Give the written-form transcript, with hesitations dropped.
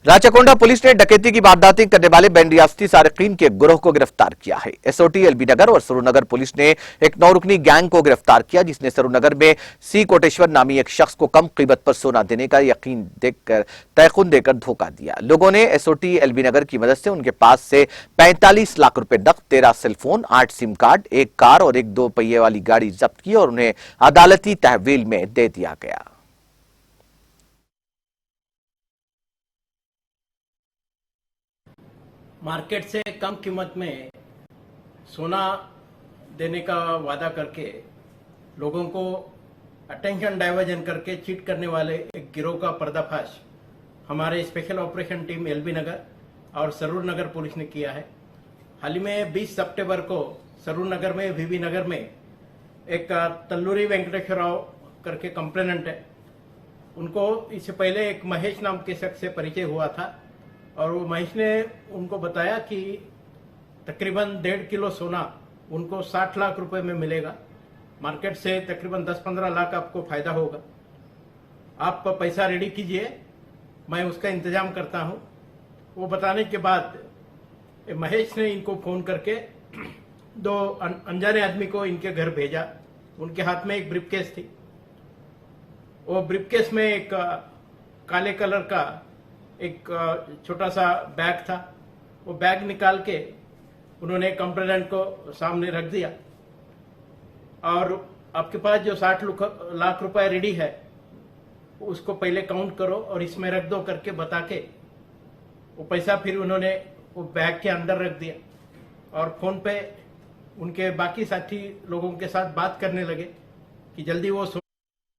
Rachakonda police ने डकैती की वारदातें करने वाले बैंडियास्ती सारिकीन के गिरोह को गिरफ्तार किया है। एसओटी एलबी नगर और सरूनगर पुलिस ने एक 9 रुकनी गैंग को गिरफ्तार किया, जिसने सरूनगर में सी कोटेश्वर नामी एक शख्स को कम कीमत पर सोना देने का यकीन देकर तयखुन देकर धोखा दिया। लोगों ने एसओटी एलबी नगर की मदद से उनके पास से 45 लाख रुपए नकद, 13 सेलफोन, 8 सिम कार्ड, एक कार और एक 2 पहिए वाली गाड़ी जब्त की और उन्हें अदालती तहवील में दे दिया गया। मार्केट से कम कीमत में सोना देने का वादा करके लोगों को अटेंशन डाइवर्जन करके चीट करने वाले एक गिरोह का पर्दाफाश हमारे स्पेशल ऑपरेशन टीम एलबी नगर और सरूर नगर पुलिस ने किया है। हाल ही में 20 सितंबर को सरूर नगर में वीवी नगर में एक तल्लूरी वेंकटेश्वर राव करके कंप्लेनेंट है। उनको इससे पहले एक महेश नाम के शख्स से परिचय हुआ था और वो महेश ने उनको बताया कि तकरीबन 1.5 किलो सोना उनको 60 लाख रुपए में मिलेगा। मार्केट से तकरीबन 10-15 लाख आपको फायदा होगा। आप पैसा रेडी कीजिए, मैं उसका इंतजाम करता हूं। वो बताने के बाद महेश ने इनको फोन करके 2 अनजाने आदमी को इनके घर भेजा। उनके हाथ में एक ब्रीफकेस थी। वो ब्रीफकेस में एक काले कलर का एक छोटा सा बैग था। वो बैग निकाल के उन्होंने कंप्लेनेंट को सामने रख दिया और आपके पास जो 60 लाख रुपए रेडी है उसको पहले काउंट करो और इसमें रख दो करके बता के वो पैसा फिर उन्होंने वो बैग के अंदर रख दिया और फोन पे उनके बाकी साथी लोगों के साथ बात करने लगे कि जल्दी वो